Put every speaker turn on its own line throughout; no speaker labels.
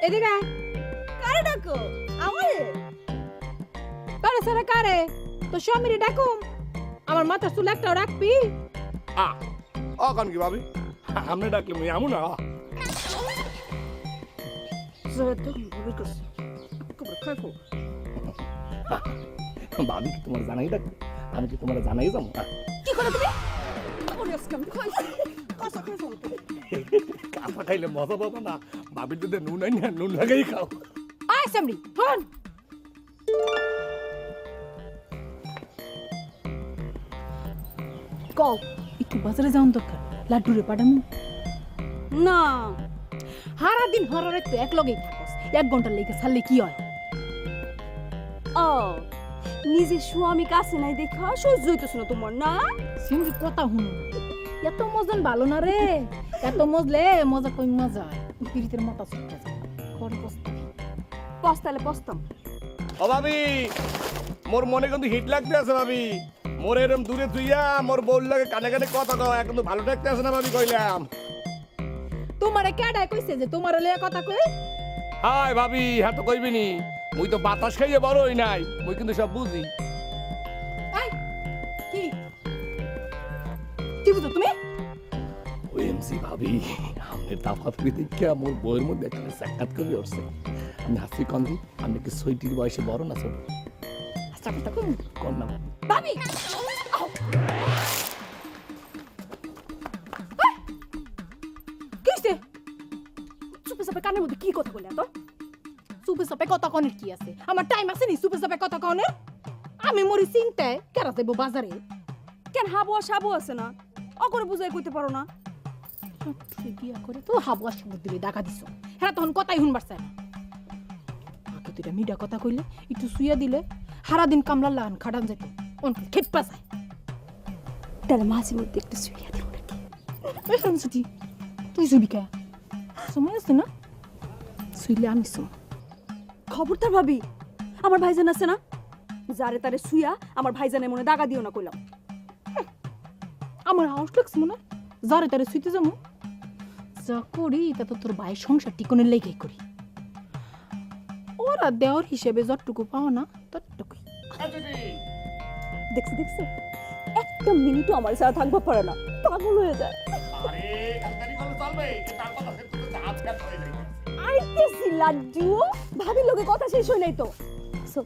এদিকে আয়।
কারে ডাকো আমারে?
কারে সারা কারে তো স্বামীরে ডাকুম আমার মাথার চুল একটাও রাখবি
অকন কি ভাবি আপনি ডাকলে মুই আমু না ভাবি কি তোমার জানাই ডাকবে আমি কি তোমার জানাই যাবো
কি করে তুমি? ওরে আজকে আমি খাইছি কাঁচা খাইছো তুমি।
কাঁচা খাইলে মজা পাবো না ভাবির যদি নুন আনি না নুন লাগাই খাও
আয় সামরি হন কও একটু বাজারে যাওয়ার দরকার লাড্ডুরে পাঠামু
না
সারা দিন হরারে তো এক লগেই থাকস 1 ঘন্টা লেগে ছাড়লে কি হয়
ও নিজের স্বামী কাছে নাই দেখা সহ্য হইতেছ না তোমার না?
সিমরি কথা শুনো এত মজন ভালো না রে এত মজলে মজা কই মজা পিরিতের মোটা ছুটতে যায় করে বসতে
পস্তালে পস্তাম।
ও ভাবি মোর মনে কিন্তু হিট লাগতে আছে ভাবি মোর এরম দূরে তুইয়া মোর বউর লাগে কানে কানে কথা কও এখন তো ভালো লাগতে আছে না ভাবি কইলাম
তোমারে কেডায় কইছে যে তোমারে লইয়া কথা কই
হাই ভাবি হ্যাঁ তো কইবি নি মুই তো বাতাস খাইয়ে বড় হই নাই মুই কিন্তু সব বুঝি
এই কি কি বুঝো তুমি
ওএমসি ভাবি আমাদের তাফাতরি দেখে মোর বউয়ের মধ্যে একটা সাক্ষাৎ করে উঠছে আমি হাসি কন্দি আমি কি সইটির বয়সে বড় না ছোট
আচ্ছা কথা কই
কোন না
ভাবি কিসে
চুপে চাপে কানের মধ্যে কি কথা বলে তো?
সুপে সাপে কথা কনের কি আছে আমার টাইম আছে নি সুপে সাপে কথা কনের আমি মরি চিন্তায় কেরা যাইব বাজারে
কেন হাবু আর সাবু আছে না অকরে বুঝাই কইতে পারো না?
তুই বিয়া করে তো হাবুয়ার সঙ্গে দিলে ডাকা দিছ হ্যাঁ তখন কথাই শুনবার চায় না আগে তুইটা মিডা কথা কইলে একটু শুইয়া দিলে সারাদিন কামলার লাগান খাটান যেত অনেক খেপা যায়
তাহলে মাঝে মধ্যে একটু শুইয়া দিও নাকি?
এখন ছুটি তুই শুবি কে সময় আছে না শুইলে আমি শুন
খবরদার ভাবি আমার ভাইজান আছে না যারে তারে শুইয়া আমার ভাইজানের মনে দাগা দিও না কইলাম।
আমার হাউস লাগছে মনে হয়। যারে তারে শুইতে যাবো যা করি তা তো তোর ভাইয়ের সংসার টিকনের লেগেই করি ওরা দেওয়ার হিসেবে যতটুকু পাও না ততটুকুই
দেখছো দেখছো একটা মিনিটও আমার সাথে থাকবো পারে না পাগল হয়ে যায়।
আরে কালকারি কল চলবে তার কথা সত্যি তো হাত কাট হয়ে যায়
আইতেছি লাড্ডু ভাবির লগে কথা শেষ হয় নাই তো। সো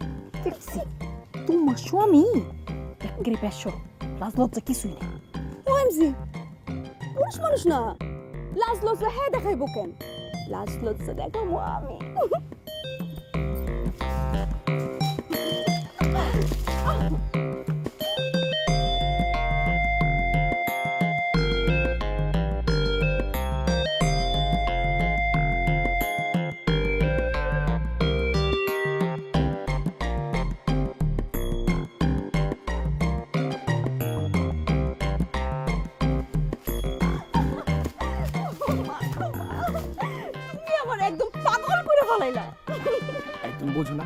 দেখছি
তোমার স্বামী একেবারে পেশ লাজ লজ্জা কিছুই নেই
ওএমজি পুরুষ মানুষ না লাজ লজ্জা হ্যাঁ দেখাইবো কেন? লাজ লজ্জা দেখাবো আমি। তুমি আমার একদম পাগল করে ফেলাইলা।
একদম বোঝো না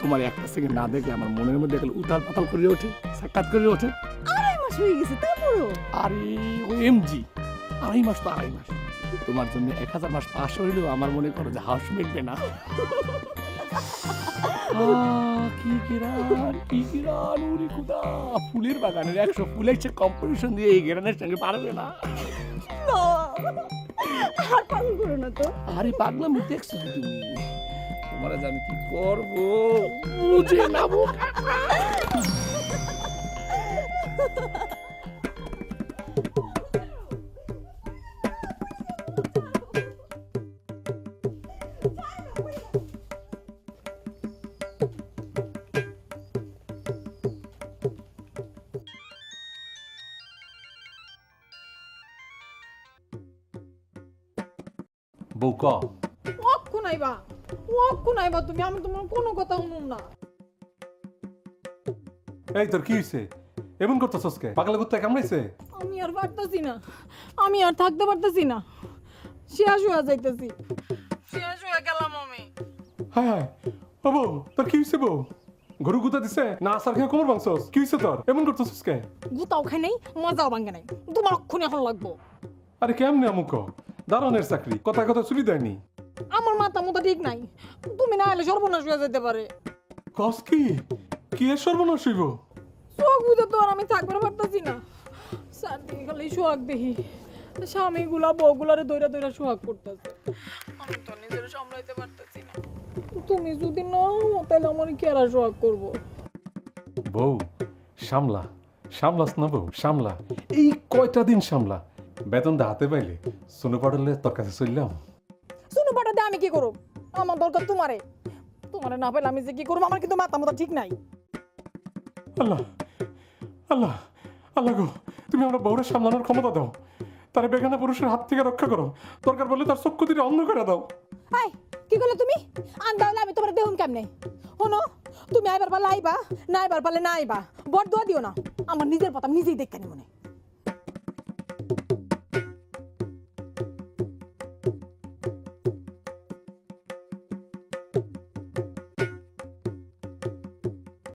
তোমার একটা সেকেন্ড না দেখলে আমার মনের মধ্যে একটা উথাল পাতাল করে ওঠে সাক্ষাৎ করে ওঠে
2.5 মাস হয়ে গেছে তারপরও
আরে ওএমজি 2.5 মাস তো 2.5 মাস তোমার জন্য 1000 মাস পাশ হইলেও আমার মনে করো যে হাউস মিটবে না কি কিরান উরি খুদা ফুলের বাগানের 100 ফুলের চেয়ে কম্পিটিশন দিয়ে এই গেরানের সঙ্গে পারবে না
না আর পাগল করো না তো।
আরে পাগলামি দেখছো কি তুমি তোমার আজ আমি কি করবো বুঝে না বোকা
বউকা
অক্ষু নাইবা তুমি আমি তোমার কোনো কথা শুনুন না
এই তোর কি হইছে এমন করতেছস কে পাগলা কুত্তা কামড়াইছে
আমি আর পারতাছি না আমি আর থাকতে পারতাছি না শেষ হয়ে যাইতেছি শেষ হয়ে গেলাম আমি
হায় হায় ও বউ তোর কি হইছে বউ গরু গুতা দিছে না আসার খেয়ে কোমর ভাঙছস কি হইছে তোর এমন করতেছস কে
গুতাও খাই নাই মজাও ভাঙে নাই তোমার অক্ষণ এখন লাগবো
আরে কেমনে আমুক দারণের চাকরি কথা কথা চুরি দেয়নি
আমার মাথা মতো ঠিক নাই, তুমি না এলে সর্বনাশ হয়ে যেতে পারে।
কস কি কি এর সর্বনাশ হইব?
চোখ বুঝে তো আর আমি থাকতে পারতেছি না। স্যার দিকে খালি সোহাগ দেখি, স্বামীগুলা বউগুলারে দৈরা দৈরা সোহাগ করতেছে, আমি তো নিজের সামলাইতে পারতেছি না। তুমি যদি না হও তাহলে আমার কেরা সোহাগ করবো?
বউ সামলা, সামলাস না বউ সামলা, এই কয়টা দিন সামলা। বেতনটা হাতে পাইলে সোনু পাটলে তোর কাছে চললাম।
শুনো পাঠাতে আমি কি করব? আমার দরকার তোমারে, তোমারে না পেলে আমি যে কি করবো? আমার কিন্তু মাথা মতো ঠিক নাই।
আল্লাহ আল্লাহ আল্লাহ গো, তুমি আমরা বউরের সামলানোর ক্ষমতা দাও, তার বেগানা পুরুষের হাত থেকে রক্ষা করো, দরকার বললে তার চক্ষু দিয়ে অন্ধ করে দাও।
আই কি করলে তুমি? আন্দা হলে আমি তোমার দেহুন কেমনে? শোনো, তুমি আইবার পারলে আইবা, না আইবার পারলে না আইবা, বড় দোয়া দিও না। আমার নিজের পথ আমি নিজেই দেখতে মনে